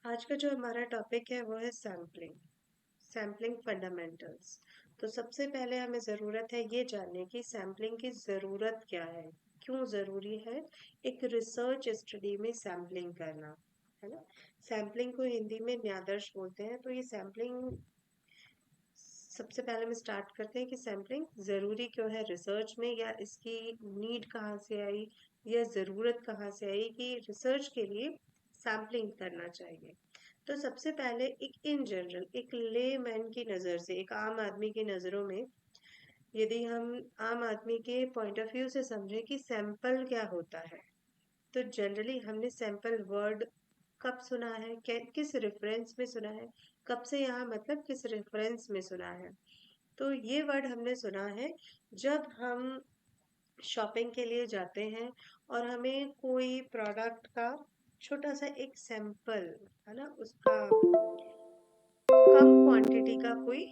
आज का जो हमारा टॉपिक है वो है सैम्पलिंग सैम्पलिंग फंडामेंटल्स। तो सबसे पहले हमें ज़रूरत है ये जानने की सैम्पलिंग की ज़रूरत क्या है, क्यों ज़रूरी है एक रिसर्च स्टडी में सैम्पलिंग करना, है ना। सैम्पलिंग को हिंदी में न्यादर्श बोलते हैं। तो ये सैम्पलिंग सबसे पहले हम स्टार्ट करते हैं कि सैम्पलिंग ज़रूरी क्यों है रिसर्च में, या इसकी नीड कहाँ से आई या ज़रूरत कहाँ से आई कि रिसर्च के लिए सैम्पलिंग करना चाहिए। तो सबसे पहले एक इन जनरल एक लेमैन की नज़र से, एक आम आदमी की नज़रों में, यदि हम आम आदमी के पॉइंट ऑफ व्यू से समझें कि सैंपल क्या होता है, तो जनरली हमने सैंपल वर्ड कब सुना है, किस रेफरेंस में सुना है, कब से यहाँ मतलब किस रेफरेंस में सुना है। तो ये वर्ड हमने सुना है जब हम शॉपिंग के लिए जाते हैं और हमें कोई प्रोडक्ट का छोटा सा एक सैंपल, है ना, उसका कम क्वांटिटी का कोई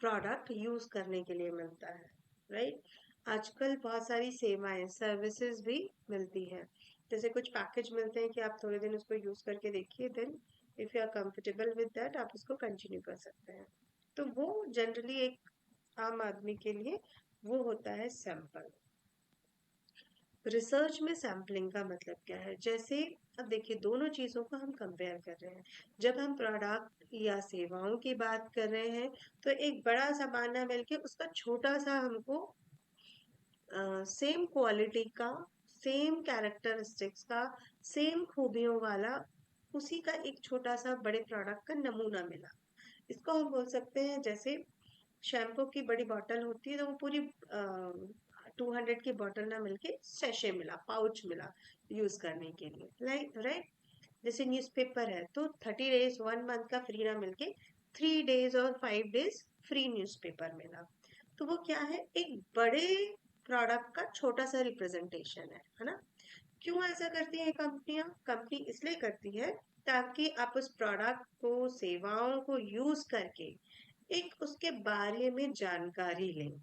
प्रोडक्ट यूज करने के लिए मिलता है, राइट। आजकल बहुत सारी सेवाएं सर्विसेज भी मिलती हैं। जैसे कुछ पैकेज मिलते हैं कि आप थोड़े दिन उसको यूज करके देखिए, then if you are comfortable with that आप उसको कंटिन्यू कर सकते हैं। तो वो जनरली एक आम आदमी के लिए वो होता है सैंपल। रिसर्च में सैम्पलिंग का मतलब क्या है, जैसे अब देखिए दोनों चीज़ों को हम कंपेयर कर रहे हैं। जब हम प्रोडक्ट या सेवाओं की बात कर रहे हैं तो एक बड़ा सा बाना मिलके उसका छोटा सा हमको सेम क्वालिटी का, सेम कैरेक्टरिस्टिक्स का, सेम खूबियों वाला उसी का एक छोटा सा बड़े प्रोडक्ट का नमूना मिला। इसको हम बोल सकते हैं, जैसे शैम्पू की बड़ी बॉटल होती है तो वो पूरी 200 की बॉटल ना मिलके सैशे मिला, पाउच मिला यूज करने के लिए, राइट। जैसे न्यूज़पेपर है तो 30 डेज 1 मंथ का फ्री ना मिलके 3 डेज और 5 डेज फ्री न्यूज़पेपर मिला। तो वो क्या है, एक बड़े प्रोडक्ट का छोटा सा रिप्रेजेंटेशन है ना। क्यों ऐसा करती है कंपनियां, कंपनी इसलिए करती है ताकि आप उस प्रोडक्ट को, सेवाओं को यूज करके एक उसके बारे में जानकारी लें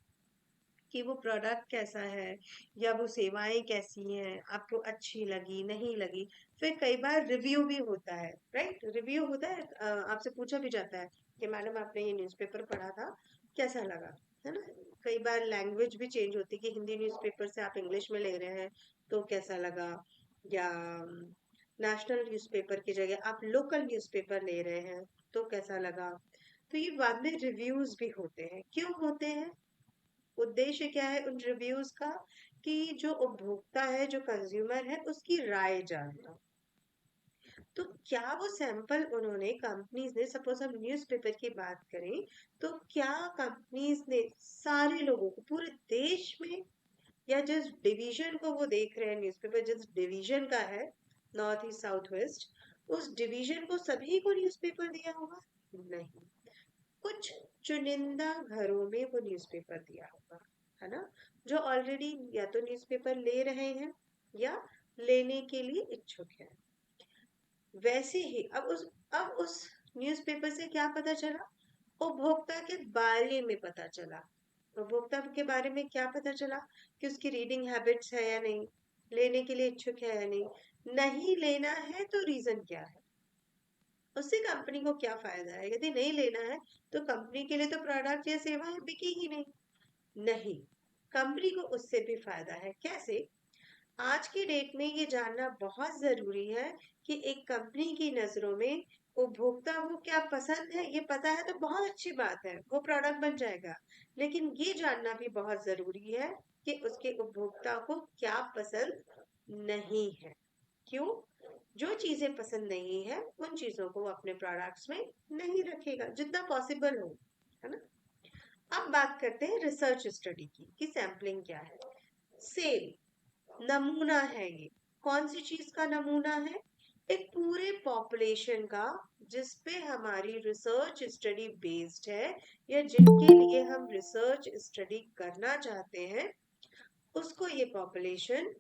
कि वो प्रोडक्ट कैसा है या वो सेवाएं कैसी हैं, आपको अच्छी लगी नहीं लगी। फिर कई बार रिव्यू भी होता है, राइट, रिव्यू होता है। आपसे पूछा भी जाता है कि मैडम आपने ये न्यूज़पेपर पढ़ा था, कैसा लगा, है ना। कई बार लैंग्वेज भी चेंज होती है कि हिंदी न्यूज़पेपर से आप इंग्लिश में ले रहे हैं तो कैसा लगा, या नेशनल न्यूज़पेपर की जगह आप लोकल न्यूज़पेपर ले रहे हैं तो कैसा लगा। तो ये बाद में रिव्यूज भी होते हैं। क्यों होते हैं, उद्देश्य क्या है उन रिव्यूज का, कि जो उपभोक्ता है, जो कंज्यूमर है, उसकी राय जानना। तो क्या वो सैंपल उन्होंने, कंपनीज ने, सपोज हम न्यूज़पेपर की बात करें, तो क्या कंपनीज ने सारे लोगों को पूरे देश में, या जिस डिवीजन को वो देख रहे हैं न्यूज़पेपर जिस डिवीजन का है, नॉर्थ ईस्ट साउथ वेस्ट, उस डिवीजन को सभी को न्यूज़पेपर दिया होगा? नहीं, कुछ चुनिंदा घरों में वो न्यूज़पेपर दिया होगा, है ना, जो ऑलरेडी या तो न्यूज़पेपर ले रहे हैं या लेने के लिए इच्छुक है। वैसे ही अब उस न्यूज़पेपर से क्या पता चला, उपभोक्ता के बारे में पता चला। उपभोक्ता के बारे में क्या पता चला, कि उसकी रीडिंग हैबिट्स है या नहीं, लेने के लिए इच्छुक है या नहीं, नहीं लेना है तो रीजन क्या है, उससे कंपनी को क्या फायदा है। यदि नहीं लेना है तो कंपनी के लिए तो प्रोडक्ट या सेवा बिकेगी नहीं। नहीं, कंपनी को उससे भी फायदा है। कैसे? आज की डेट में ये जानना बहुत जरूरी है कि एक कंपनी की नजरों में उपभोक्ता को क्या पसंद है, ये पता है तो बहुत अच्छी बात है, वो प्रोडक्ट बन जाएगा। लेकिन ये जानना भी बहुत जरूरी है कि उसके उपभोक्ता को क्या पसंद नहीं है। क्यों? जो चीजें पसंद नहीं है उन चीजों को वो अपने प्रोडक्ट्स में नहीं रखेगा जितना पॉसिबल हो, है ना। अब बात करते हैं रिसर्च स्टडी की कि सैम्पलिंग क्या है। सेम नमूना है ये। कौन सी चीज का नमूना है? एक पूरे पॉपुलेशन का, जिस पे हमारी रिसर्च स्टडी बेस्ड है, या जिनके लिए हम रिसर्च स्टडी करना चाहते हैं, उसको ये पॉपुलेशन,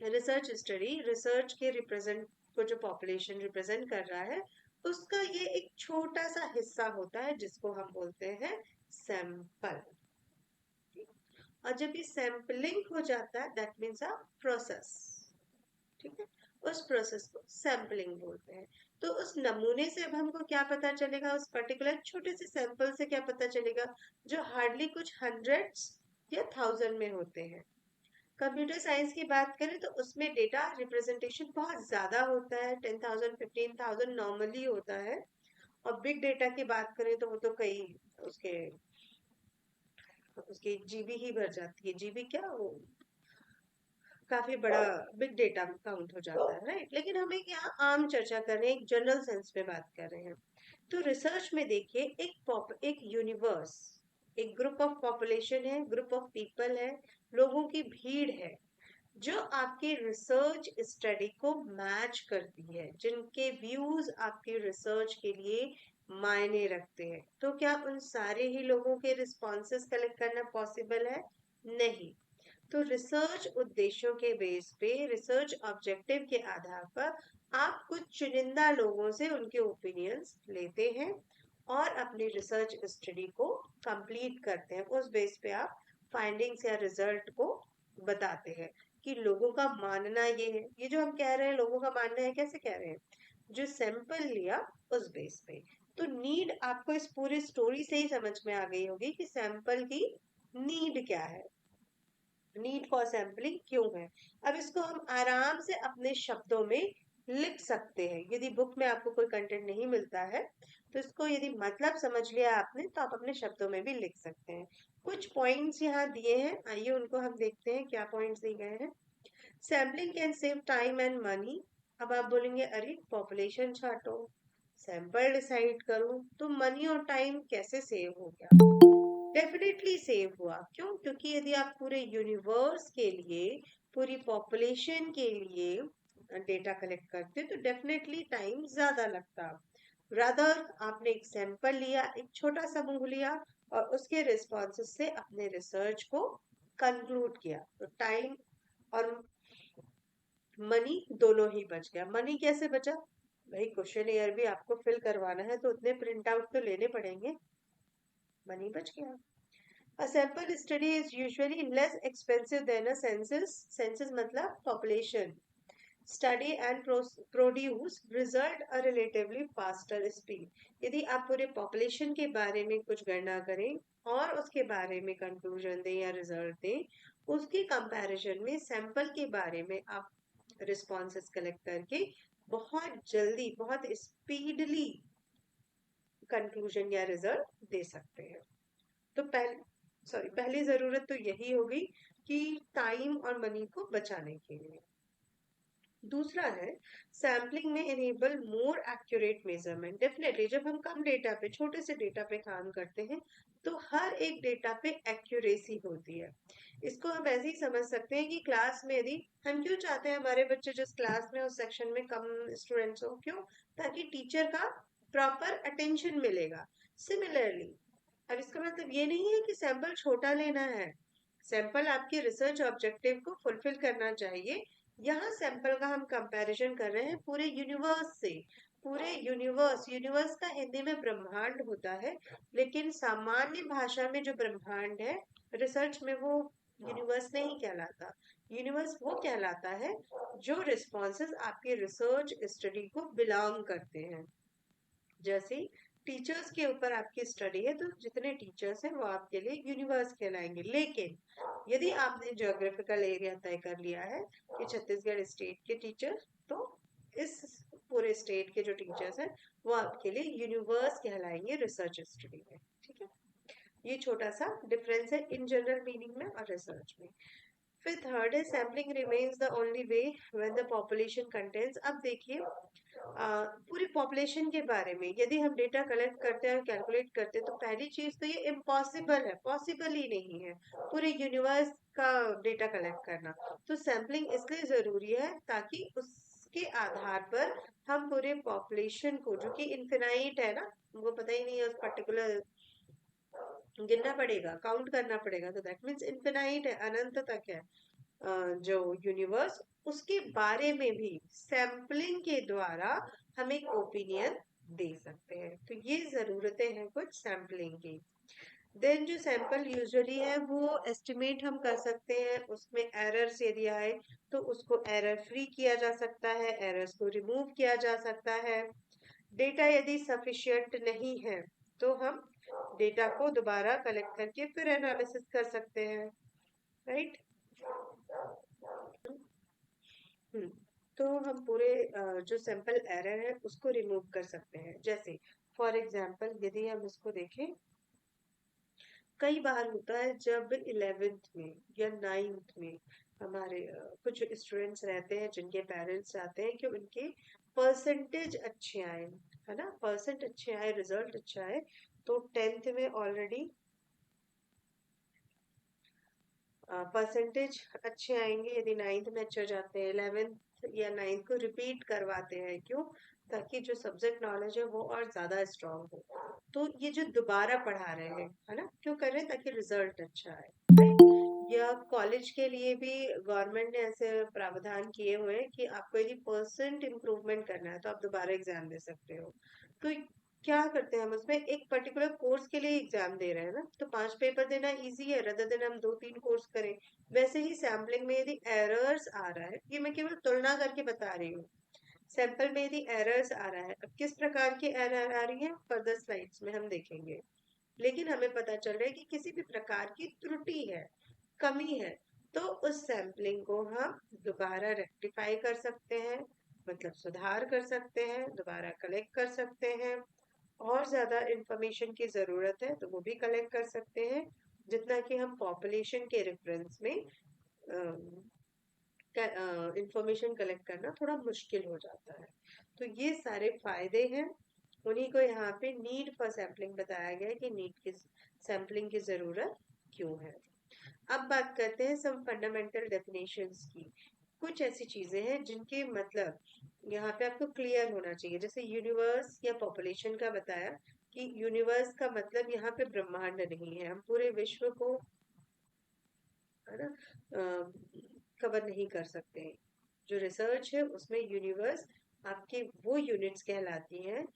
रिसर्च स्टडी, रिसर्च के रिप्रेजेंट को जो पॉपुलेशन रिप्रेजेंट कर रहा है, उसका ये एक छोटा सा हिस्सा होता है जिसको हम बोलते हैं सैंपल। और जब ये सैंपलिंग हो जाता है दैट मीन्स अ प्रोसेस, ठीक है। उस प्रोसेस को सैम्पलिंग बोलते हैं। तो उस नमूने से अब हमको क्या पता चलेगा, उस पर्टिकुलर छोटे से सैंपल से क्या पता चलेगा, जो हार्डली कुछ हंड्रेड्स या थाउजेंड में होते हैं। कंप्यूटर साइंस की बात करें तो उसमें डेटा रिप्रेजेंटेशन बहुत ज्यादा होता है, 10,000 15,000 नॉर्मली होता है। और बिग डेटा की बात करें तो वो तो कई उसके उसकी जीबी ही भर जाती है, जीबी क्या वो काफी बड़ा बिग डेटा काउंट हो जाता है, राइट। लेकिन हम एक यहाँ आम चर्चा कर रहे हैं, एक जनरल सेंस में बात कर रहे हैं। तो रिसर्च में देखिए, एक यूनिवर्स, एक ग्रुप ऑफ पॉपुलेशन है, ग्रुप ऑफ पीपल है, लोगों की भीड़ है, जो आपकी रिसर्च स्टडी को मैच करती है, जिनके व्यूज आपकी रिसर्च के लिए मायने रखते हैं। तो क्या उन सारे ही लोगों के रिस्पॉन्सेस कलेक्ट करना पॉसिबल है? नहीं। तो रिसर्च उद्देश्यों के बेस पे, रिसर्च ऑब्जेक्टिव के आधार पर आप कुछ चुनिंदा लोगों से उनके ओपिनियंस लेते हैं और अपनी रिसर्च स्टडी को कंप्लीट करते हैं। उस बेस पे आप फाइंडिंग्स या रिजल्ट को बताते हैं कि लोगों का मानना ये है। ये जो हम कह रहे हैं लोगों का मानना है, कैसे कह रहे हैं? जो सैंपल लिया उस बेस पे। तो नीड आपको इस पूरी स्टोरी से ही समझ में आ गई होगी कि सैंपल की नीड क्या है, नीड फॉर सैम्पलिंग क्यों है। अब इसको हम आराम से अपने शब्दों में लिख सकते हैं। यदि बुक में आपको कोई कंटेंट नहीं मिलता है तो इसको यदि मतलब समझ लिया आपने तो आप अपने शब्दों में भी लिख सकते हैं। कुछ पॉइंट्स यहाँ दिए हैं, आइए उनको हम देखते हैं क्या पॉइंट्स दिए गए हैं। Sampling can save time and money. अब आप बोलेंगे अरे पॉपुलेशन छांटो, सैंपल डिसाइड करूं, तो मनी और टाइम कैसे सेव हो गया? डेफिनेटली सेव हुआ। क्यों? क्योंकि यदि आप पूरे यूनिवर्स के लिए, पूरी पॉपुलेशन के लिए डेटा कलेक्ट करते तो डेफिनेटली टाइम ज्यादा लगता। रादर आपने एक सैंपल लिया, एक छोटा समूह लिया और उसके रिस्पॉन्सेस से अपने रिसर्च को कंक्लूड किया, तो टाइम और मनी दोनों ही बच गया। मनी कैसे बचा? भाई क्वेश्चन भी आपको फिल करवाना है तो उतने प्रिंट आउट तो लेने पड़ेंगे, मनी बच गया। A sample study is usually less expensive than a census. Census मतलब population study and produce result a relatively faster speed. यदि आप पूरे population के बारे में कुछ गणना करें और उसके बारे में conclusion दें या result दें, उसके comparison में sample के बारे में आप responses collect करके बहुत जल्दी, बहुत speedily conclusion या result दे सकते हैं। तो पहली जरूरत तो यही होगी कि टाइम और मनी को बचाने के लिए। दूसरा है सैम्पलिंग में enable more accurate measurement. Definitely जब हम कम डेटा पे, छोटे से डेटा पे काम करते हैं तो हर एक डेटा पे एक्यूरेसी होती है। इसको हम ऐसे ही समझ सकते हैं कि क्लास में यदि हम क्यों चाहते हैं हमारे बच्चे जिस क्लास में उस सेक्शन में कम स्टूडेंट्स हो, क्यों? ताकि टीचर का प्रॉपर अटेंशन मिलेगा। सिमिलरली अब इसका मतलब ये नहीं है कि सैंपल छोटा लेना है, सैंपल आपके रिसर्च ऑब्जेक्टिव को फुलफिल करना चाहिए। यहाँ सैंपल का हम कंपैरिजन कर रहे हैं पूरे यूनिवर्स से। पूरे यूनिवर्स, यूनिवर्स का हिंदी में ब्रह्मांड होता है, लेकिन सामान्य भाषा में जो ब्रह्मांड है रिसर्च में वो यूनिवर्स नहीं कहलाता। यूनिवर्स वो कहलाता है जो रिस्पॉन्सेज आपके रिसर्च स्टडी को बिलोंग करते हैं। जैसे टीचर्स के ऊपर आपकी स्टडी है तो जितने टीचर्स हैं वो आपके लिए यूनिवर्स कहलाएंगे। लेकिन यदि आपने ज्योग्राफिकल एरिया तय कर लिया है कि छत्तीसगढ़ स्टेट के टीचर, तो इस पूरे स्टेट के जो टीचर्स हैं वो आपके लिए यूनिवर्स कहलाएंगे रिसर्च स्टडी में। ठीक है, ये छोटा सा डिफरेंस है इन जनरल मीनिंग में और रिसर्च में। फिर थर्ड है sampling remains the only way when the population contents. अब देखिए पूरी पॉपुलेशन के बारे में यदि हम डेटा कलेक्ट करते हैं, कैलकुलेट करते हैं, तो पहली चीज तो ये इम्पॉसिबल है, पॉसिबल ही नहीं है पूरे यूनिवर्स का डेटा कलेक्ट करना। तो सैम्पलिंग इसलिए जरूरी है ताकि उसके आधार पर हम पूरे पॉपुलेशन को, जो कि इनफिनाइट है ना, हमको पता ही नहीं है, उस पर्टिकुलर गिनना पड़ेगा, काउंट करना पड़ेगा, तो दैट मीन्स इनफिनाइट है, अनंत तक है जो यूनिवर्स, उसके बारे में भी सैम्पलिंग के द्वारा हम एक ओपिनियन दे सकते हैं। तो ये जरूरतें हैं कुछ सैम्पलिंग की। देन जो सैंपल यूजुअली है वो एस्टिमेट हम कर सकते हैं, उसमें एरर्स यदि आए तो उसको एरर फ्री किया जा सकता है, एरर्स को रिमूव किया जा सकता है। डेटा यदि सफिशिएंट नहीं है तो हम डेटा को दोबारा कलेक्ट करके फिर एनालिसिस कर सकते हैं, राइट। हम्म, तो हम पूरे जो सैंपल एरर है उसको रिमूव कर सकते हैं। जैसे फॉर एग्जांपल यदि हम इसको देखें, कई बार होता है जब 11th में या 9th में हमारे कुछ स्टूडेंट्स रहते हैं जिनके पेरेंट्स चाहते हैं कि उनके परसेंटेज अच्छे आए, है ना, परसेंट अच्छे आए, रिजल्ट अच्छा आए। तो 10th में ऑलरेडी परसेंटेज अच्छे आएंगे यदि 9th में अच्छे हो जाते हैं, 11th या 9th को रिपीट करवाते हैं। क्यों? ताकि जो सब्जेक्ट नॉलेज है वो और ज्यादा स्ट्रांग हो। तो ये जो दोबारा पढ़ा रहे हैं, है ना, क्यों कर रहे हैं? ताकि रिजल्ट अच्छा आए, right? या कॉलेज के लिए भी गवर्नमेंट ने ऐसे प्रावधान किए हुए हैं कि आपको यदि परसेंट इम्प्रूवमेंट करना है तो आप दोबारा एग्जाम दे सकते हो। तो क्या करते हैं हम उसमें, एक पर्टिकुलर कोर्स के लिए एग्जाम दे रहे हैं ना, तो 5 पेपर देना इजी है, रदर देन हम 2-3 कोर्स करें। वैसे ही सैम्पलिंग में यदि एरर्स आ रहा है, ये मैं केवल तुलना करके बता रही हूँ, सैंपल में यदि एरर्स आ रहा है, अब किस प्रकार की एरर आ रही है फर्दर स्लाइड्स में हम देखेंगे, लेकिन हमें पता चल रहा है कि किसी भी प्रकार की त्रुटि है, कमी है, तो उस सैम्पलिंग को हम दोबारा रेक्टिफाई कर सकते हैं, मतलब सुधार कर सकते हैं, दोबारा कलेक्ट कर सकते हैं। और ज्यादा इंफॉर्मेशन की जरूरत है तो वो भी कलेक्ट कर सकते हैं, जितना कि हम पॉपुलेशन के रेफरेंस में इंफॉर्मेशन कलेक्ट करना थोड़ा मुश्किल हो जाता है। तो ये सारे फायदे हैं, उन्हीं को यहाँ पे नीड फॉर सैम्पलिंग बताया गया है कि नीड की सैम्पलिंग की जरूरत क्यों है। अब बात करते हैं सम फंडामेंटल डेफिनेशंस की। कुछ ऐसी चीजें हैं जिनके मतलब यहाँ पे आपको क्लियर होना चाहिए। जैसे यूनिवर्स या पॉपुलेशन का बताया कि यूनिवर्स का मतलब यहाँ पे ब्रह्मांड नहीं है, हम पूरे विश्व को, है ना, कवर नहीं कर सकते हैं। जो रिसर्च है उसमें यूनिवर्स आपकी वो यूनिट्स कहलाती हैं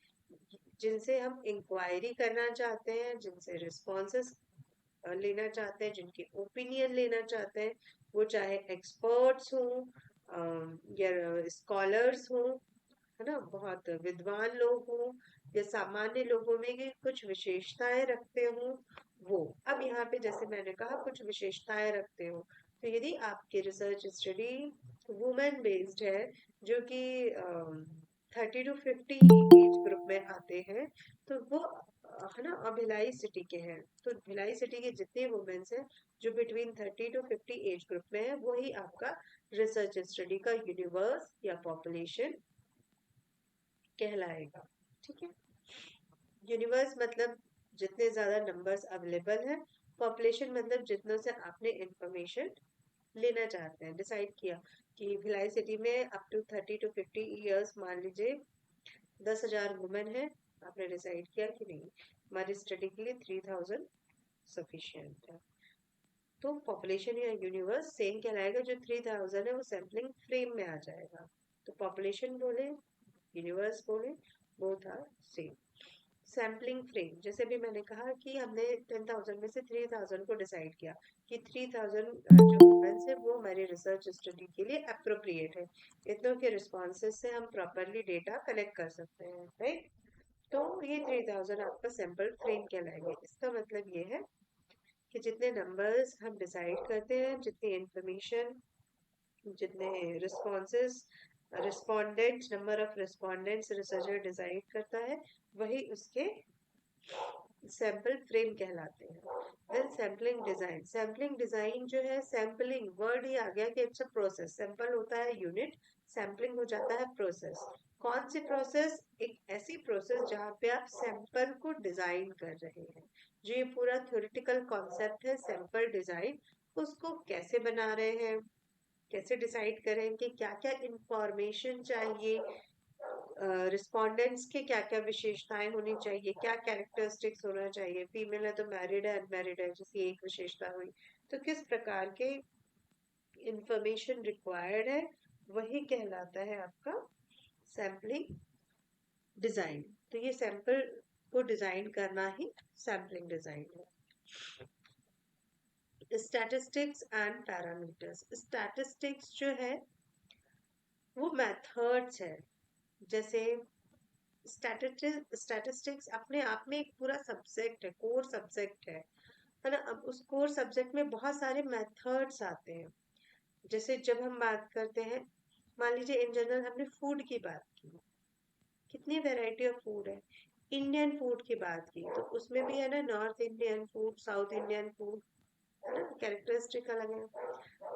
जिनसे हम इंक्वायरी करना चाहते हैं, जिनसे रिस्पॉन्सेस लेना चाहते हैं, जिनके ओपिनियन लेना चाहते हैं, वो चाहे एक्सपर्ट्स हों या स्कॉलर्स हों, है ना, बहुत विद्वान लोग हों, या सामान्य लोगों में भी कुछ विशेषताएं रखते हों। वो अब यहाँ पे जैसे मैंने कहा कुछ विशेषताएं रखते हो, तो यदि आपकी रिसर्च स्टडी वुमेन बेस्ड है, जो कि 30 to 50 एज ग्रुप में आते हैं, तो वो है ना, अब भिलाई सिटी के हैं, तो भिलाई सिटी के जितने वुमेन्स हैं जो बिटवीन 30 to 50 एज ग्रुप में है, वही आपका रिसर्च स्टडी का यूनिवर्स या पॉपुलेशन कहलाएगा। ठीक है, यूनिवर्स मतलब जितने ज्यादा नंबर्स अवेलेबल हैं, पॉपुलेशन मतलब जितनों से आपने इंफॉर्मेशन लेना चाहते हैं, डिसाइड किया कि भिलाई सिटी में अप टू 30 to 50 ईयर्स, मान लीजिए 10,000 वुमेन है, आपने डिसाइड किया कि नहीं, हमारी स्टडी के लिए 3000 सफिशियंट है, तो पॉपुलेशन या यूनिवर्स सेम कहलाएगा। जो 3000 है वो सैम्पलिंग फ्रेम में आ जाएगा, तो पॉपुलेशन बोले यूनिवर्स बोले, both are same. Sampling frame, जैसे भी मैंने कहा कि हमने 10,000 में से 3000 को डिसाइड किया कि 3000 जो वुमेन्स है वो हमारी रिसर्च स्टडी के लिए अप्रोप्रिएट है, इतनों के रिस्पॉन्सेज से हम प्रॉपरली डेटा कलेक्ट कर सकते हैं, राइट। तो ये 3000 आपका सैंपल फ्रेम कहलाएंगे। इसका मतलब ये है कि जितने नंबर्स हम डिसाइड करते हैं, जितनी इंफॉर्मेशन, जितने responses, respondent, number of respondents researcher decide करता है, वही उसके सैंपल फ्रेम कहलाते हैं। Then sampling design, sampling design जो है, सैम्पलिंग वर्ड ही आ गया कि इट्स अ प्रोसेस, सैंपल होता है यूनिट, सैम्पलिंग हो जाता है प्रोसेस। कौन सी प्रोसेस? एक ऐसी प्रोसेस जहाँ पे आप सैंपल को डिजाइन कर रहे हैं। जो ये पूरा थ्योरेटिकल कॉन्सेप्ट है सैंपल डिजाइन, उसको कैसे बना रहे हैं, कैसे डिसाइड करें कि क्या क्या इंफॉर्मेशन चाहिए, रिस्पोंडेंट्स के क्या क्या विशेषताएं होनी चाहिए, क्या कैरेक्टरिस्टिक्स होना चाहिए, फीमेल है तो मैरिड है अनमैरिड है जैसी एक विशेषता हुई, तो किस प्रकार के इंफॉर्मेशन रिक्वायर्ड है, वही कहलाता है आपका सैम्पलिंग डिजाइन। तो ये सैंपल को डिजाइन करना ही सैम्पलिंग डिजाइन है। Statistics and parameters. स्टैटिस्टिक्स जो है वो मेथड्स है। जैसे स्टैटिस्टिक्स अपने आप में एक पूरा सब्जेक्ट है, कोर सब्जेक्ट है ना। अब उस कोर सब्जेक्ट में बहुत सारे मेथड्स आते हैं। जैसे जब हम बात करते हैं, मान लीजिए इन जनरल हमने फूड की बात की, कितनी वैरायटी ऑफ फूड है। इंडियन फूड की बात की तो उसमें भी है ना, north Indian food, south Indian food, है ना, कैरेक्टरिस्टिक अलग है।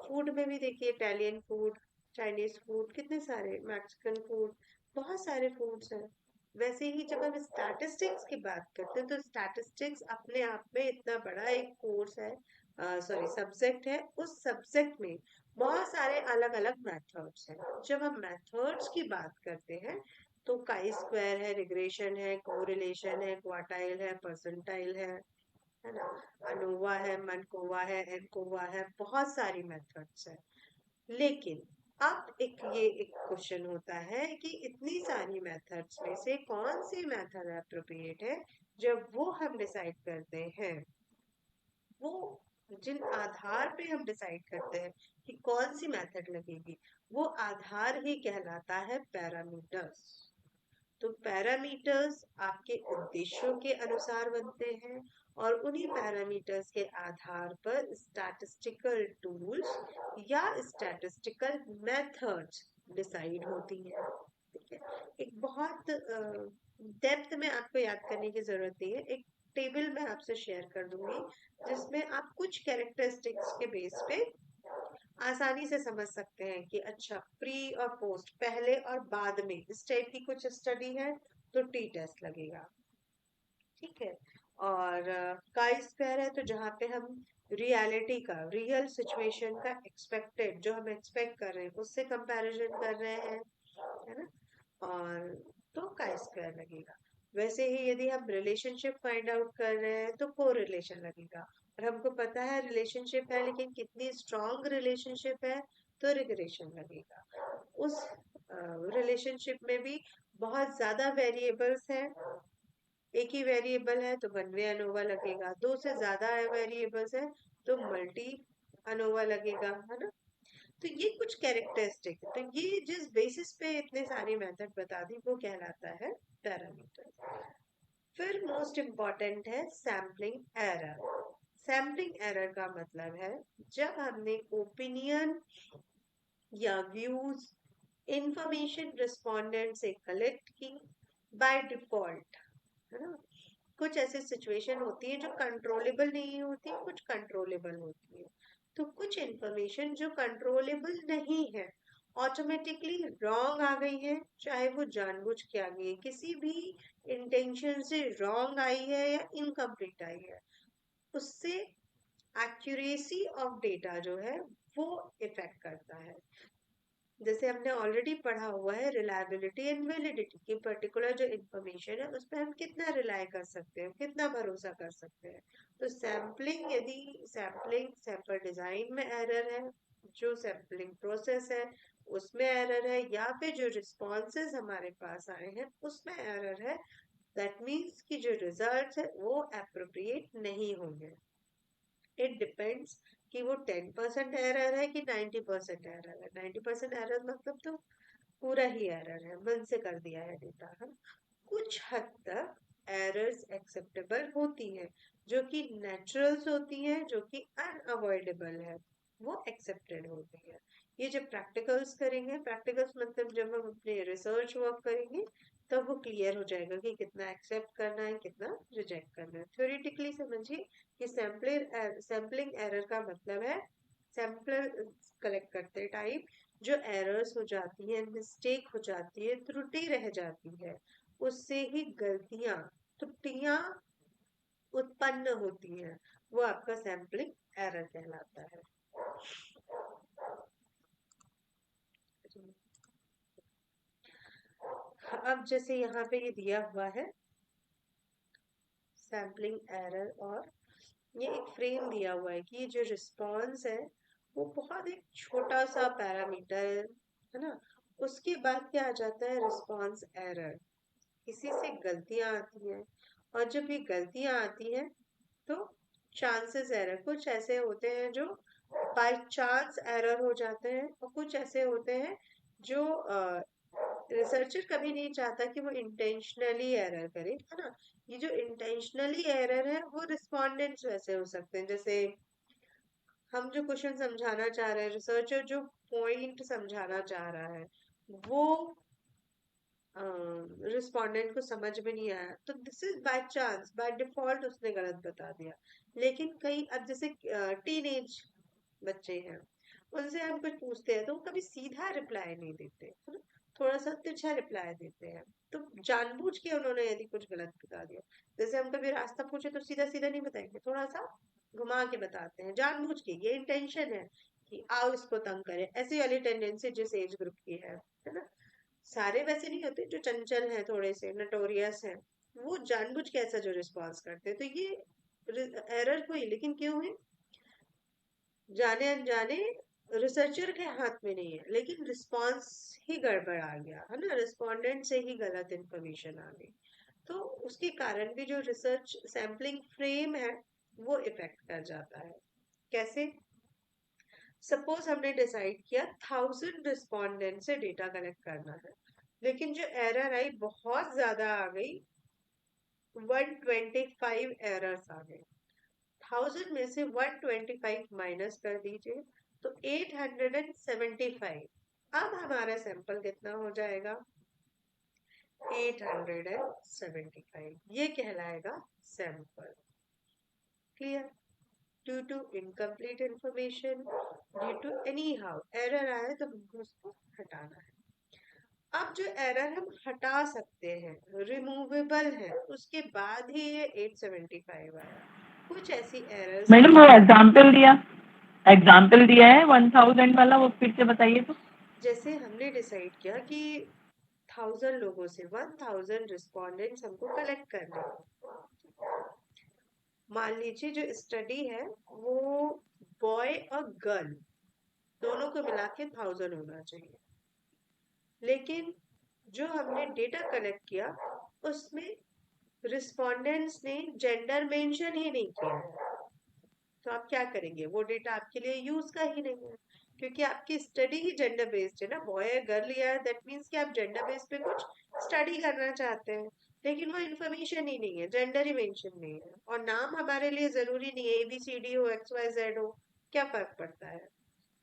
फूड में भी देखिए, इटालियन फूड, चाइनीज फूड, कितने सारे, मैक्सिकन फूड, बहुत सारे फूड्स हैं। वैसे ही जब हम स्टैटिस्टिक्स की बात करते हैं तो स्टैटिस्टिक्स अपने आप में इतना बड़ा एक कोर्स है, सॉरी सब्जेक्ट है। उस सब्जेक्ट में बहुत सारे अलग अलग मेथड्स हैं। जब हम मेथड्स की बात करते हैं तो काई स्क्वायर है, रिग्रेशन है, कोरिलेशन है, क्वार्टाइल है, परसेंटाइल है ना, अनोवा है, मनकोवा है, एनकोवा है, बहुत सारी मेथड्स है। लेकिन अब एक क्वेश्चन होता है कि इतनी सारी मेथड्स में से कौन सी मेथड एप्रोप्रिएट है। जब वो हम डिसाइड करते हैं, वो जिन आधार पे हम डिसाइड करते हैं कि कौन सी मेथड लगेगी, वो आधार ही कहलाता है पैरामीटर्स। तो पैरामीटर्स आपके उद्देश्यों के अनुसार बनते हैं और उन्हीं पैरामीटर्स के आधार पर स्टैटिस्टिकल टूल्स या स्टैटिस्टिकल मेथड्स डिसाइड होती हैं। ठीक है, एक बहुत डेप्थ में आपको याद करने की जरूरत नहीं है। एक टेबल मैं आपसे शेयर कर दूंगी जिसमें आप कुछ कैरेक्टरिस्टिक्स के बेस पे आसानी से समझ सकते हैं कि अच्छा, प्री और पोस्ट, पहले और बाद में, इस टाइप की कुछ स्टडी है तो टी टेस्ट लगेगा। ठीक है। और काई स्क्वायर है तो जहाँ पे हम रियलिटी का, रियल सिचुएशन का, एक्सपेक्टेड, जो हम एक्सपेक्ट कर रहे हैं उससे कंपैरिजन कर रहे हैं, है ना। और तो काई स्क्वायर लगेगा। वैसे ही यदि हम रिलेशनशिप फाइंड आउट कर रहे हैं तो को रिलेशन लगेगा। और हमको पता है रिलेशनशिप है, लेकिन कितनी स्ट्रॉन्ग रिलेशनशिप है, तो रिग्रेशन लगेगा। उस रिलेशनशिप में भी बहुत ज्यादा वेरिएबल्स हैं। एक ही वेरिएबल है तो वन वे अनोवा लगेगा, दो से ज्यादा वेरिएबल्स है तो मल्टी अनोवा लगेगा, है ना। तो ये कुछ कैरेक्टरिस्टिक, तो ये जिस बेसिस पे इतने सारी मेथड बता दी वो कहलाता है पैरामीटर। फिर मोस्ट इम्पॉर्टेंट है सैम्पलिंग एरर। सैम्पलिंग एरर का मतलब है जब हमने ओपिनियन या व्यूज, इंफॉर्मेशन रिस्पोंडेंट से कलेक्ट की बाय डिफॉल्ट, है ना। कुछ ऐसी सिचुएशन होती है जो कंट्रोलेबल नहीं होती, कुछ कंट्रोलेबल होती है। तो कुछ इंफॉर्मेशन जो कंट्रोलेबल नहीं है, ऑटोमेटिकली रॉन्ग आ गई है, चाहे वो जानबूझ के आ गई है, किसी भी इंटेंशन से रॉन्ग आई है या इनकम्प्लीट आई है, उससे एक्यूरेसी ऑफ डेटा जो है वो इफेक्ट करता है। जैसे हमने ऑलरेडी पढ़ा हुआ है रिलायबिलिटी एंड वैलिडिटी की, पर्टिकुलर जो इंफॉर्मेशन है उस पर हम कितना रिलाय कर सकते हैं, कितना भरोसा कर सकते हैं। तो सैम्पलिंग, यदि सैम्पलिंग, सैंपल डिजाइन में एरर है, जो सैम्पलिंग प्रोसेस है उसमें एरर है, या फिर जो रिस्पॉन्सेज हमारे पास आए हैं उसमें एरर है, दैट मीन्स कि जो रिजल्ट है वो अप्रोप्रिएट नहीं होंगे। इट डिपेंड्स कि वो 10% एरर है कि 90% एरर है। 90% एरर मतलब तो पूरा ही एरर है, बंद से कर दिया है डेटा, है। कुछ हद तक एरर्स एक्सेप्टेबल होती हैं, जो कि नेचुरल्स होती हैं, जो कि अनअवॉइडेबल है, वो एक्सेप्टेड होती है। ये जब प्रैक्टिकल्स करेंगे, प्रैक्टिकल्स मतलब जब हम अपने रिसर्च वर्क करेंगे, तब वो क्लियर हो जाएगा कि कितना एक्सेप्ट करना है, कितना रिजेक्ट करना है। थ्योरेटिकली समझिए कि सैम्पलिंग एरर का मतलब है सैंपल कलेक्ट करते टाइम जो एरर्स हो जाती है, मिस्टेक हो जाती है, त्रुटि रह जाती है, उससे ही गलतियां, त्रुटियां उत्पन्न होती हैं, वो आपका सैम्पलिंग एरर कहलाता है। अब जैसे यहाँ पे ये दिया हुआ है सैम्पलिंग एरर, और ये एक फ्रेम दिया हुआ है कि ये जो रिस्पॉन्स है वो बहुत एक छोटा सा पैरामीटर है ना। उसके बाद क्या आ जाता है, रिस्पॉन्स एरर। इसी से गलतियां आती हैं, और जब ये गलतियां आती हैं तो चांसेस एरर, कुछ ऐसे होते हैं जो बाय चांस एरर हो जाते हैं, और कुछ ऐसे होते हैं जो रिसर्चर कभी नहीं चाहता कि वो इंटेंशनली एरर करे, है ना। ये जो इंटेंशनली एरर है वो रिस्पोंडेंट्स वैसे हो सकते हैं, जैसे हम जो क्वेश्चन समझाना चाह रहे हैं, रिसर्चर जो पॉइंट समझाना चाह रहा है वो रिस्पोंडेंट को समझ में नहीं आया, तो this is by chance, by default उसने गलत बता दिया। लेकिन कई, अब जैसे टीनेज बच्चे हैं, उनसे हम कुछ पूछते हैं तो वो कभी सीधा रिप्लाई नहीं देते, है ना, थोड़ा सा तिरछा रिप्लाई देते हैं। तो जानबूझ के उन्होंने यदि कुछ गलत बता दिया, जैसे हम कभी रास्ता पूछे तो सीधा सीधा नहीं बताएंगे, थोड़ा सा घुमा के बताते हैं जानबूझ के, ये इंटेंशन है कि आओ इसको तंग करें, ऐसी वाली टेंडेंसी जिस एज ग्रुप की है ना। सारे वैसे नहीं होते, जो चंचल हैं, थोड़े से नटोरियस हैं, वो जानबूझ के ऐसा जो रिस्पॉन्स करते हैं, तो ये एरर हुई, लेकिन क्यों हुई, जाने अनजाने, रिसर्चर के हाथ में नहीं है, लेकिन रिस्पॉन्स ही गड़बड़ आ गया, है ना, रिस्पोंडेंट से ही गलत इंफॉर्मेशन आ गई, तो उसके कारण भी जो रिसर्च सैम्पलिंग फ्रेम है वो इफेक्ट कर जाता है। कैसे? सपोज हमने डिसाइड किया 1000 रिस्पोंडेंट से डेटा कलेक्ट करना है, लेकिन जो एरर आई बहुत ज्यादा आ गई, 125 एरर्स आ गए। 1000 में से 125 माइनस कर दीजिए, तो 875। अब हमारा सैंपल कितना हो जाएगा? 875, ये कहलाएगा sample. Clear? Due to incomplete information, due to any how error आए तो हमको उसको हटाना है। अब जो एरर हम हटा सकते हैं, रिमूवेबल है, उसके बाद ही ये 875 आया। कुछ ऐसी एरर्स हैं मैडम वो एग्जाम्पल दिया है 1000 वाला, वो फिर से बताइए तो। जैसे हमने डिसाइड किया कि 1000 लोगों से 1000 रिस्पोंडेंट्स हमको कलेक्ट करने हैं। मान लीजिए जो स्टडी है वो बॉय और गर्ल दोनों को मिला के 1000 होना चाहिए, लेकिन जो हमने डेटा कलेक्ट किया उसमें रिस्पोंडेंट्स ने जेंडर मेंशन ही नहीं किया है, तो आप क्या करेंगे? वो डेटा आपके लिए यूज का ही नहीं है, क्योंकि आपकी स्टडी ही जेंडर बेस्ड है ना, बॉय है गर्ल लिया है, दैट मीन्स कि आप जेंडर बेस्ड पे कुछ स्टडी करना चाहते हैं, लेकिन वो इन्फॉर्मेशन ही नहीं है, जेंडर ही मेंशन नहीं है, और नाम हमारे लिए जरूरी नहीं है, ABCD हो, XYZ हो, क्या फर्क पड़ता है,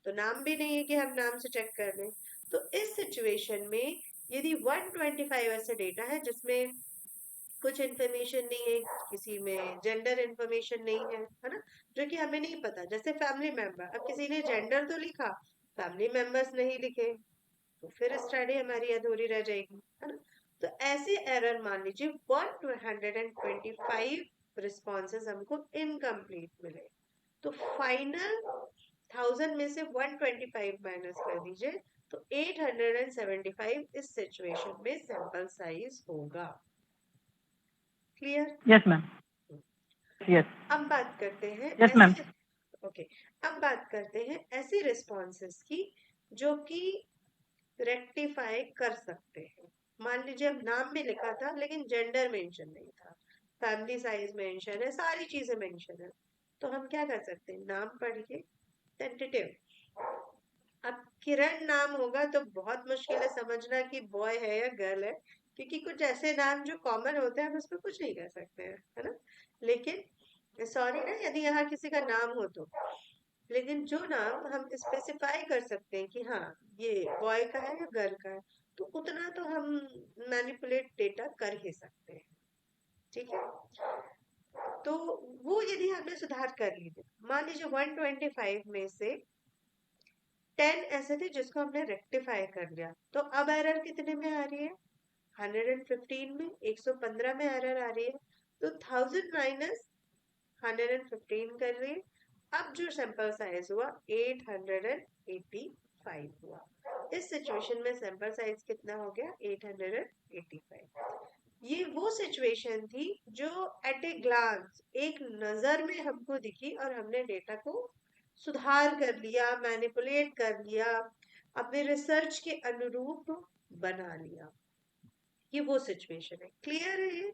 तो नाम भी नहीं है कि हम नाम से चेक कर लें। तो इस सिचुएशन में यदि 125 ऐसे डेटा है जिसमें कुछ इन्फॉर्मेशन नहीं है, किसी में जेंडर इन्फॉर्मेशन नहीं है ना, जो कि हमें नहीं पता, जैसे फैमिली मेंबर, अब किसी ने जेंडर तो लिखा, फैमिली मेंबर्स नहीं लिखे, तो फिर स्टडी हमारी अधूरी रह जाएगी, है ना। तो ऐसे एरर मान लीजिए 125 रिस्पॉन्सेज हमको इनकम्प्लीट मिले, तो फाइनल 1000 में से 125 माइनस कर दीजिए, तो 875 इस सिचुएशन में सैंपल साइज होगा। क्लियर? यस मैम, यस अब बात करते हैं यस मैम। ऐसे, ओके, अब बात करते हैं ऐसे रिस्पॉन्सेस की जो कि रेक्टिफाई कर सकते हैं। मान लीजिए अब नाम भी लिखा था लेकिन जेंडर मेंशन नहीं था, फैमिली साइज मेंशन है, सारी चीजें मेंशन है, तो हम क्या कर सकते हैं? नाम पढ़ के टेंटेटिव, अब किरण नाम होगा तो बहुत मुश्किल है समझना कि बॉय है या गर्ल है, क्योंकि कुछ ऐसे नाम जो कॉमन होते हैं हम उसमें कुछ नहीं कर सकते हैं, है ना। लेकिन सॉरी ना यदि यहाँ किसी का नाम हो तो, लेकिन जो नाम हम स्पेसिफाई कर सकते हैं कि हाँ ये बॉय का है या गर्ल का है, तो उतना तो हम मैनिपुलेट डेटा कर ही सकते हैं। ठीक है, तो वो यदि हमने सुधार कर ली, मान लीजिए 125 में से 10 ऐसे थे जिसको हमने रेक्टिफाई कर लिया, तो अब एरर कितने में आ रही है? 115 में, 115 में एरर आ रही है, तो 1000 माइनस 115 कर रही है। अब जो सैंपल साइज हुआ 885 हुआ, इस सिचुएशन में सैंपल साइज कितना हो गया? 885। ये वो सिचुएशन थी जो एट ए ग्लांस, एक नजर में हमको दिखी और हमने डेटा को सुधार कर लिया, मैनिपुलेट कर लिया, अपने रिसर्च के अनुरूप बना लिया, ये वो सिचुएशन है। क्लियर है ये?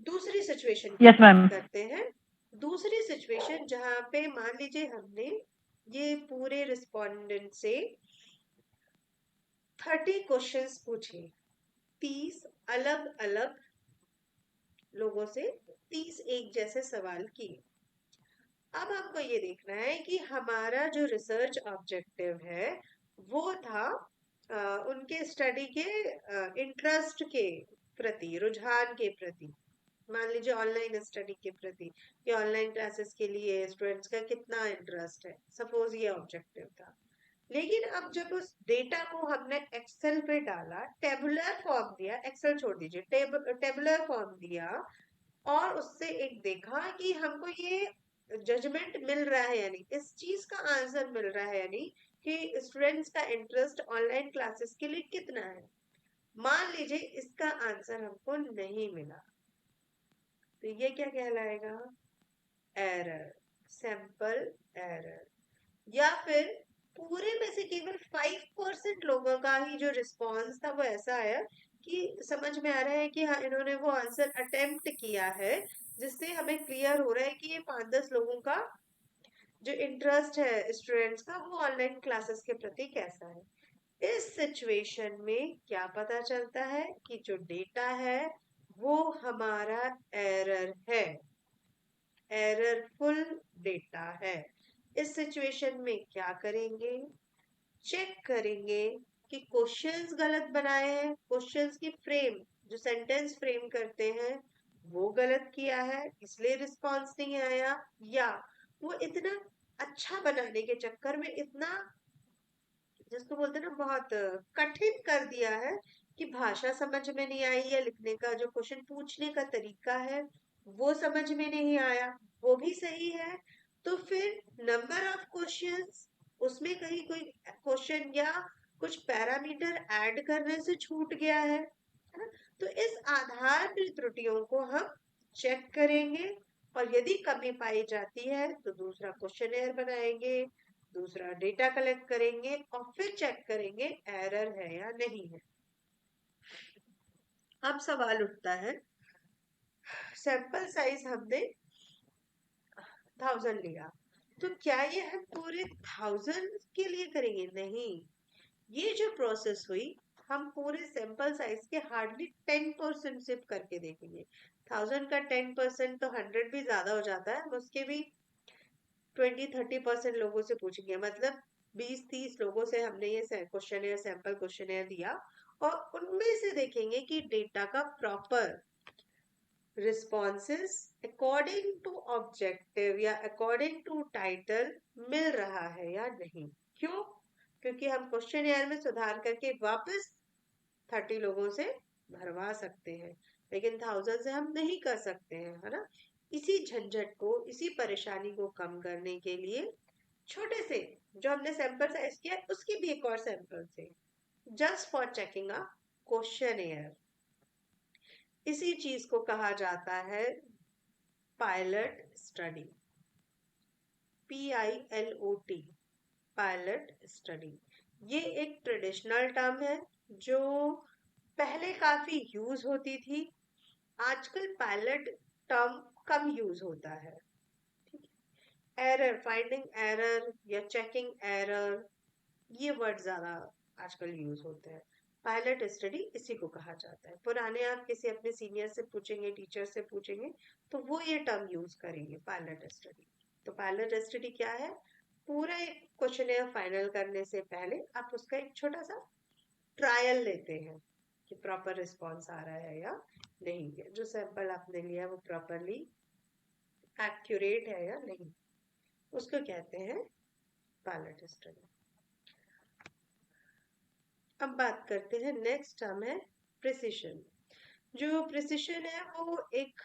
दूसरी सिचुएशन की यस बात मैम। करते हैं, दूसरी सिचुएशन जहां पे मान लीजिए हमने ये पूरे रिस्पोंडेंट से 30 क्वेश्चंस पूछे, 30 अलग अलग लोगों से 30 एक जैसे सवाल किए। अब हमको ये देखना है कि हमारा जो रिसर्च ऑब्जेक्टिव है वो था उनके स्टडी के इंटरेस्ट के प्रति, रुझान के प्रति, मान लीजिए ऑनलाइन स्टडी के प्रति कि ऑनलाइन क्लासेस के लिए स्टूडेंट्स का कितना इंटरेस्ट है, सपोज ये ऑब्जेक्टिव था। लेकिन अब जब उस डेटा को हमने एक्सेल पे डाला, टेबुलर फॉर्म दिया, एक्सेल छोड़ दीजिए, टेबुलर फॉर्म दिया और उससे एक देखा कि हमको ये जजमेंट मिल रहा है, यानी इस चीज का आंसर मिल रहा है, यानी कि स्टूडेंट्स का इंटरेस्ट ऑनलाइन क्लासेस के लिए कितना है। मान लीजिए इसका आंसर हमको नहीं मिला, तो ये क्या कहलाएगा? Error, sample error. या फिर पूरे में से केवल 5% लोगों का ही जो रिस्पॉन्स था वो ऐसा आया कि समझ में आ रहा है कि हाँ इन्होंने वो आंसर अटेम्प्ट किया है, जिससे हमें क्लियर हो रहा है कि ये 5-10 लोगों का जो इंटरेस्ट है स्टूडेंट्स का वो ऑनलाइन क्लासेस के प्रति कैसा है। इस सिचुएशन में क्या पता चलता है कि जो डेटा है वो हमारा एरर है, एररफुल डेटा है। इस सिचुएशन में क्या करेंगे? चेक करेंगे कि क्वेश्चंस गलत बनाए हैं, क्वेश्चंस की फ्रेम, जो सेंटेंस फ्रेम करते हैं वो गलत किया है इसलिए रिस्पांस नहीं आया, या वो इतना अच्छा बनाने के चक्कर में इतना, जिसको बोलते हैं ना, बहुत कठिन कर दिया है कि भाषा समझ में नहीं आई, या लिखने का जो क्वेश्चन पूछने का तरीका है वो समझ में नहीं आया, वो भी सही है। तो फिर नंबर ऑफ क्वेश्चंस, उसमें कहीं कोई क्वेश्चन या कुछ पैरामीटर ऐड करने से छूट गया है ना? तो इस आधार पर त्रुटियों को हम चेक करेंगे, और यदि कमी पाई जाती है तो दूसरा क्वेश्चन बनाएंगे, दूसरा डेटा कलेक्ट करेंगे और फिर चेक करेंगे एरर है या नहीं है। अब सवाल उठता है, सैंपल साइज हमने 1000 लिया, तो क्या ये हम पूरे 1000 के लिए करेंगे? नहीं, ये जो प्रोसेस हुई हम पूरे सैंपल साइज के हार्डली 10% सिर्फ करके देखेंगे। 1000 का 10% तो 100 भी ज्यादा हो जाता है, उसके भी 20-30% लोगों से पूछेंगे, मतलब 20-30 लोगों से हमने ये क्वेश्चन सैंपल क्वेश्चन दिया, और उनमें से देखेंगे कि डेटा का proper responses according to objective या अकॉर्डिंग टू टाइटल मिल रहा है या नहीं। क्यों? क्योंकि हम क्वेश्चन में सुधार करके वापस 30 लोगों से भरवा सकते हैं, लेकिन 1000 से हम नहीं कर सकते हैं, है ना? इसी झंझट को, इसी परेशानी को कम करने के लिए छोटे से जो हमने सैंपल साइज किया उसकी भी एक और सैंपल से, just for checking a question, इसी चीज को कहा जाता है pilot study, PILOT, pilot study. ये एक ट्रेडिशनल टर्म है जो पहले काफी यूज होती थी, आजकल पायलट टर्म कम यूज होता है। एरर, फाइंडिंग एरर या चेकिंग एरर, ये वर्ड ज्यादा आजकल यूज होते हैं। पायलट स्टडी इसी को कहा जाता है। पुराने आप किसी अपने सीनियर से पूछेंगे, टीचर से पूछेंगे, तो वो ये टर्म यूज करेंगे, पायलट स्टडी। तो पायलट स्टडी क्या है? पूरा एक क्वेश्चन फाइनल करने से पहले आप उसका एक छोटा सा ट्रायल लेते हैं कि प्रॉपर रिस्पॉन्स आ रहा है या नहीं है, जो सैंपल आपने लिया वो प्रॉपरली एक्यूरेट है या नहीं, उसको कहते हैं पायलट स्टडी। अब बात करते हैं, नेक्स्ट टर्म है प्रिसिशन। जो प्रिसिशन है वो एक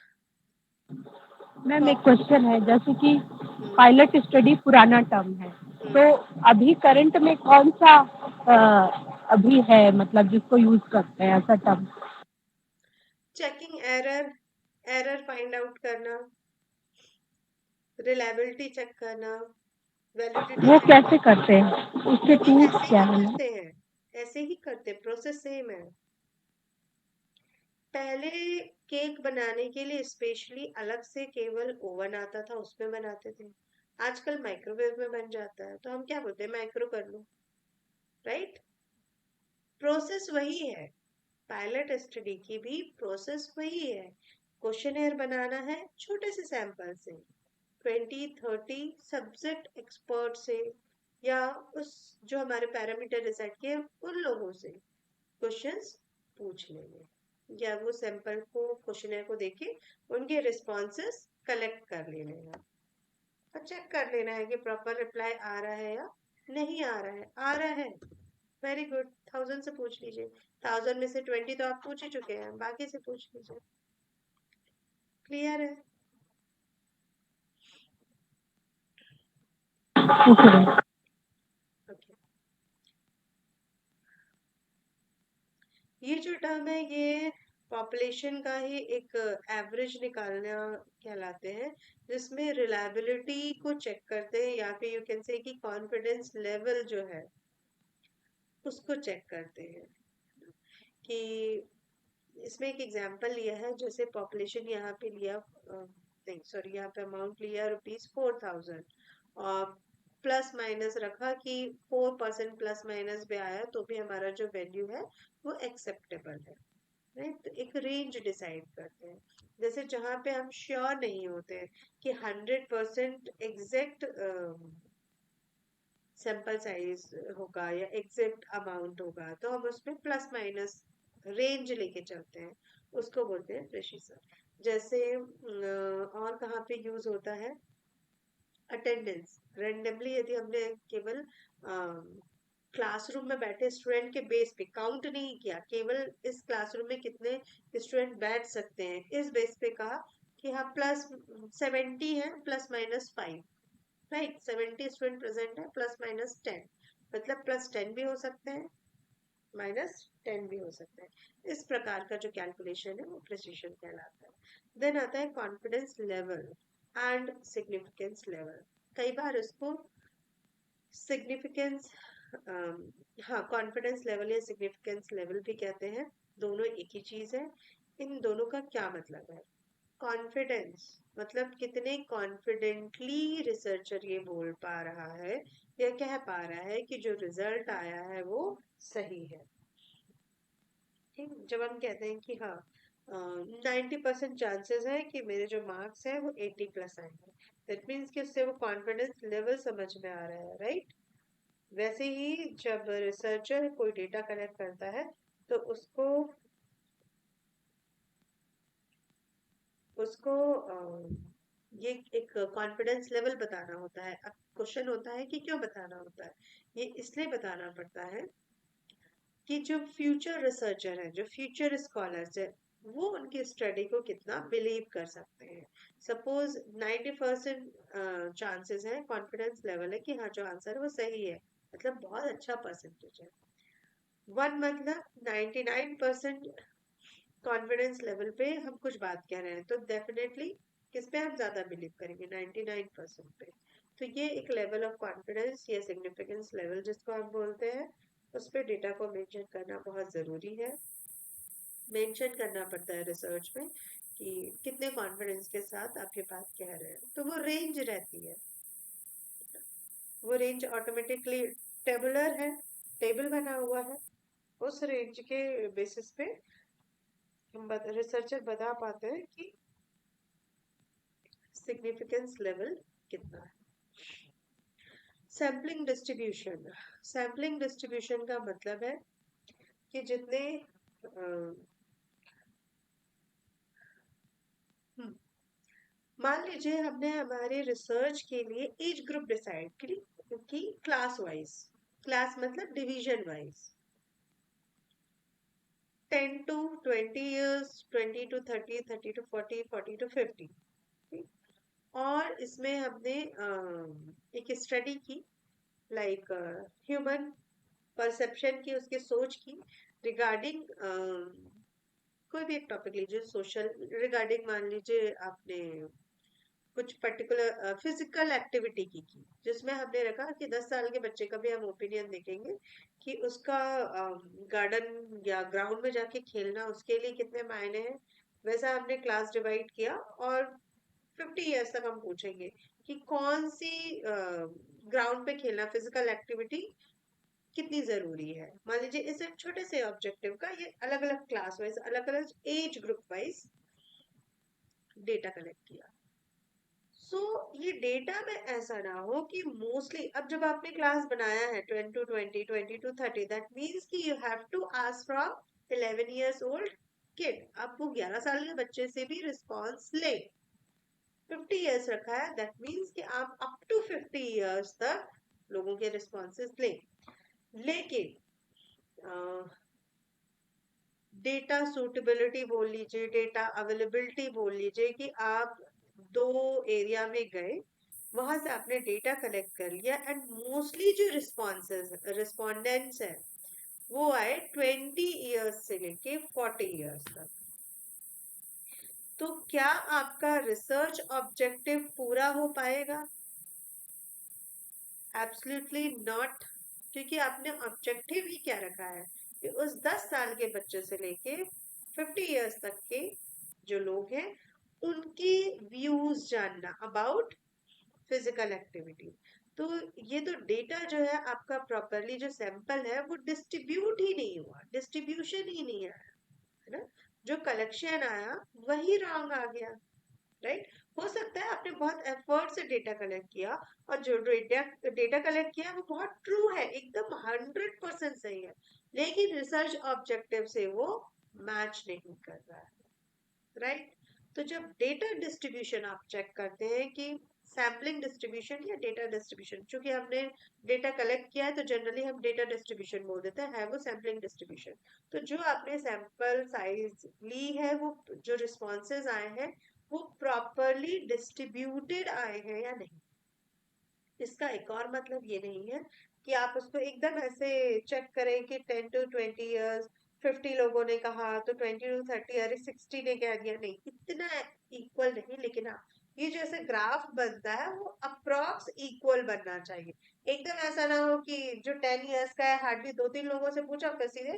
मैम एक क्वेश्चन है, जैसे कि हम्म, पायलट स्टडी पुराना टर्म है, तो अभी करंट में कौन सा अभी है, मतलब जिसको यूज करते हैं ऐसा term? Checking error, error find out करना, रिलायबिलिटी चेक करना, वैलिडिटी वो चेक कैसे करना, करते हैं, उसके वो भी टूल्स ऐसे क्या ही है मैम? करते हैं, ऐसे ही करते, प्रोसेस सेम है। पहले केक बनाने के लिए स्पेशली अलग से केवल ओवन आता था, उसमें बनाते थे। आजकल माइक्रोवेव में बन जाता है, तो हम क्या बोलते हैं, माइक्रो कर लो, राइट। प्रोसेस वही है, पायलट स्टडी की भी प्रोसेस वही है। क्वेश्चनेयर बनाना है छोटे से सैंपल से, 20-30 सब्जेक्ट एक्सपर्ट से, या उस जो हमारे पैरामीटर डिसाइड किए उन लोगों से क्वेश्चंस पूछ लेंगे, या वो सैंपल को क्वेश्चनर को देके उनके रिस्पॉन्सेस कलेक्ट कर लेने हैं, और चेक कर लेना है कि प्रॉपर रिप्लाई आ रहा है या नहीं आ रहा है। आ रहा है, वेरी गुड, 1000 से पूछ लीजिए, 1000 में से 20 तो आप पूछ ही चुके हैं, बाकी से पूछ लीजिए। क्लियर है? ओके। ओके। ये जो टर्म है ये पॉपुलेशन का ही एक एवरेज निकालना कहलाते हैं, जिसमें रिलायबिलिटी को चेक करते हैं, या फिर यू कैन से कि कॉन्फिडेंस लेवल जो है उसको चेक करते हैं। कि इसमें एक एग्जांपल लिया है, जैसे पॉपुलेशन यहाँ पे लिया, नहीं सॉरी, यहाँ पे अमाउंट लिया ₹4000, और प्लस माइनस रखा कि 4% प्लस माइनस भी आया तो भी हमारा जो वैल्यू है वो एक्सेप्टेबल है, राइट। तो एक रेंज डिसाइड करते हैं, जैसे जहाँ पे हम श्योर नहीं होते हैं कि 100% एग्जैक्ट सैंपल साइज होगा या एग्जैक्ट अमाउंट होगा, तो हम उसमें प्लस माइनस रेंज लेके चलते हैं, उसको बोलते हैं प्रेसिशन। जैसे और कहाँ पे यूज होता है, अटेंडेंस। रेंडमली यदि हमने केवल क्लासरूम में बैठे स्टूडेंट के बेस पे काउंट नहीं किया, केवल इस क्लासरूम में कितने स्टूडेंट बैठ सकते हैं इस बेस पे कहा कि हाँ +70 है, +-5, राइट। 70 स्टूडेंट प्रेजेंट है, +-10, मतलब +10 भी हो सकते हैं, -10 भी हो सकते हैं। इस प्रकार का जो कैलकुलेशन है वो प्रिसिशन कहलाता है। देन आता है confidence level and significance level. कई बार इसको सिग्निफिकेंस, हाँ, कॉन्फिडेंस लेवल या सिग्निफिकेंस लेवल भी कहते हैं, दोनों एक ही चीज है। इन दोनों का क्या मतलब है? कॉन्फिडेंस मतलब कितने कॉन्फिडेंटली रिसर्चर ये बोल पा रहा है या कह पा रहा है कि जो रिजल्ट आया है वो सही है। ठीक, जब हम कहते हैं कि हाँ 90% चांसेस है कि मेरे जो मार्क्स है वो 80+ आएंगे, दैट मीन्स कि उससे वो कॉन्फिडेंस लेवल समझ में आ रहा है, राइट। वैसे ही जब रिसर्चर कोई डेटा कलेक्ट करता है तो उसको उसको ये एक कॉन्फिडेंस लेवल बताना होता है। अब क्वेश्चन होता है कि क्यों बताना होता है, ये इसलिए बताना पड़ता है कि जो फ्यूचर रिसर्चर है, जो फ्यूचर स्कॉलर्स है, वो उनकी स्टडी को कितना बिलीव कर सकते हैं। सपोज 90% चांसेस है, कॉन्फिडेंस लेवल है कि हाँ जो आंसर है वो सही है, मतलब बहुत अच्छा परसेंटेज है। 1 मतलब 99% कॉन्फिडेंस लेवल पे हम कुछ बात कह रहे हैं, तो डेफिनेटली किस पे हम ज्यादा बिलीव करेंगे, 99% पे। तो ये एक लेवल ऑफ कॉन्फिडेंस या सिग्निफिकेंस लेवल जिसको हम बोलते हैं, उस पे डेटा को मेंशन करना बहुत जरूरी है। मेंशन करना पड़ता है रिसर्च में कि कितने कॉन्फिडेंस के साथ आप ये बात कह रहे हैं, तो वो रेंज रहती है। वो रेंज ऑटोमेटिकली टेबुलर है, टेबल बना हुआ है, उस रेंज के बेसिस पे हम रिसर्चर बता पाते हैं कि सिग्निफिकेंस लेवल कितना है। Sampling distribution. सैम्पलिंग डिस्ट्रीब्यूशन का मतलब है कि जितने मान लीजिए हमने हमारे रिसर्च के लिए एज ग्रुप डिसाइड की क्लास वाइज, क्लास मतलब division wise, 10 to 20 years, 20 to 30, 30 to 40, 40 to 50। और इसमें हमने एक स्टडी की, लाइक ह्यूमन परसेप्शन की, उसके सोच की रिगार्डिंग कोई भी एक टॉपिक लीजिए, सोशल रिगार्डिंग, मान लीजिए आपने कुछ पर्टिकुलर फिजिकल एक्टिविटी की जिसमें हमने रखा कि 10 साल के बच्चे का भी हम ओपिनियन देखेंगे कि उसका गार्डन या ग्राउंड में जाके खेलना उसके लिए कितने मायने हैं। वैसा हमने क्लास डिवाइड किया और 50 ईयर्स तक हम पूछेंगे कि कौन सी ग्राउंड पे खेलना फिजिकल एक्टिविटी कितनी जरूरी है। मान लीजिए इस एक छोटे से ऑब्जेक्टिव का ये अलग अलग क्लास वाइज अलग अलग age group wise data collect किया। ये डेटा में ऐसा ना हो कि मोस्टली अब जब आपने क्लास बनाया है 10 to 20 20 to 30 दैट मीन्स कि you have to ask from 11 years old किड। आप वो 11 साल के बच्चे से भी रिस्पॉन्स ले। 50 ईयर्स रखा है दैट मीन्स कि आप अप टू 50 ईयर्स तक लोगों के रिस्पॉन्सेज ले। लेकिन डेटा सूटेबिलिटी बोल लीजिए, डेटा अवेलेबिलिटी बोल लीजिए कि आप 2 एरिया में गए, वहां से आपने डेटा कलेक्ट कर लिया एंड मोस्टली जो रिस्पॉन्डेंट्स है वो आए 20 ईयर्स से लेके 40 ईयर्स तक। तो क्या आपका रिसर्च ऑब्जेक्टिव पूरा हो पाएगा? एब्सोल्युटली नॉट, क्योंकि आपने ऑब्जेक्टिव ही क्या रखा है कि उस 10 साल के बच्चे से लेके 50 ईयर्स तक के जो लोग हैं उनकी व्यूज जानना अबाउट फिजिकल एक्टिविटी। तो ये तो डेटा जो है आपका प्रॉपरली जो सैंपल है वो डिस्ट्रीब्यूट ही नहीं हुआ, डिस्ट्रीब्यूशन ही नहीं आया, है ना। जो कलेक्शन आया वही रॉन्ग आ गया, राइट। हो सकता है आपने बहुत एफर्ट से डेटा कलेक्ट किया और जो डेटा डेटा कलेक्ट किया वो बहुत ट्रू है, एकदम 100% सही है, लेकिन रिसर्च ऑब्जेक्टिव से वो मैच नहीं कर रहा है, राइट। तो जब डेटा डिस्ट्रीब्यूशन आप चेक करते हैं कि सैम्पलिंग डिस्ट्रीब्यूशन या डेटा डिस्ट्रीब्यूशन, चूंकि हमने डेटा कलेक्ट किया है तो जनरली हम डेटा डिस्ट्रीब्यूशन बोल देते हैं, है वो सैम्पलिंग डिस्ट्रीब्यूशन। तो जो आपने सैंपल साइज ली है, वो जो रिस्पॉन्सेज आए हैं वो प्रॉपरली डिस्ट्रीब्यूटेड आए हैं या नहीं। इसका एक और मतलब ये नहीं है कि आप उसको एकदम ऐसे चेक करें कि 10 to 20 ईयर्स 50 लोगों ने कहा तो 20 to 30 अरे 60 ने कह दिया, नहीं इतना इक्वल नहीं। लेकिन हाँ, ये जो ऐसे ग्राफ बनता है वो अप्रॉक्स इक्वल बनना चाहिए। एकदम ऐसा ना हो कि जो 10 ईयर्स का है हार्डली 2-3 लोगों से पूछा, फिर सीधे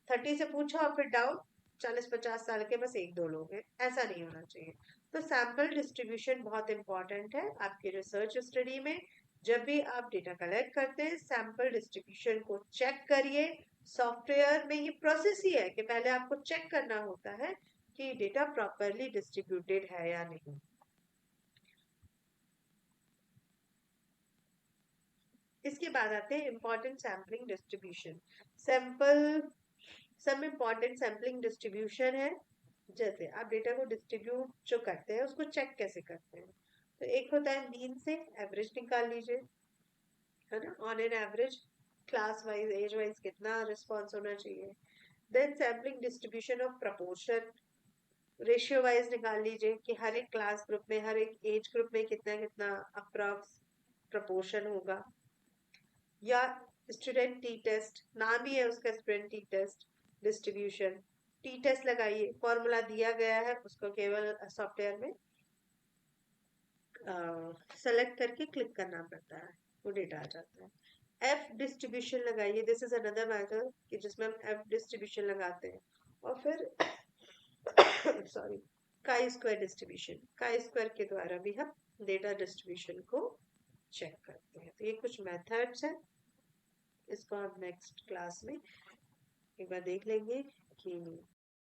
30 से पूछा और फिर डाउन 40-50 साल के बस 1-2 लोग हैं, ऐसा नहीं होना चाहिए। तो सैंपल डिस्ट्रीब्यूशन बहुत इंपॉर्टेंट है आपकी रिसर्च स्टडी में। जब भी आप डेटा कलेक्ट करते हैं सैंपल डिस्ट्रीब्यूशन को चेक करिए। सॉफ्टवेयर में ये प्रोसेस ही है कि पहले आपको चेक करना होता है कि डेटा प्रॉपरली डिस्ट्रीब्यूटेड है या नहीं। इसके बाद आते हैं इम्पॉर्टेंट सैम्पलिंग डिस्ट्रीब्यूशन। सैंपल सब इम्पॉर्टेंट सैम्पलिंग डिस्ट्रीब्यूशन है। जैसे आप डेटा को डिस्ट्रीब्यूट जो करते हैं उसको चेक कैसे करते हैं, तो एक होता है मीन से एवरेज निकाल लीजिए, है ना। On an average class wise age wise कितना रिस्पॉन्स होना चाहिए। Then sampling distribution of proportion, ratio wise निकाल लीजिए कि हर एक क्लास ग्रुप में हर एक एज ग्रुप में कितना कितना अप्रॉक्स प्रपोर्शन होगा। या स्टूडेंट टी टेस्ट, नाम ही है उसका student T test distribution. T test लगाइए, फॉर्मूला दिया गया है उसको केवल सॉफ्टवेयर में सेलेक्ट करके क्लिक करना पड़ता है, वो डेटा आ जाता है। एफ डिस्ट्रीब्यूशन लगाइए, दिस इज अनदर मैटर कि जिसमें हम एफ डिस्ट्रीब्यूशन लगाते हैं। और फिर sorry chi square distribution, chi square के द्वारा भी हम डेटा डिस्ट्रीब्यूशन को चेक करते हैं। तो ये कुछ मेथड्स हैं, इसको हम नेक्स्ट क्लास में एक बार देख लेंगे कि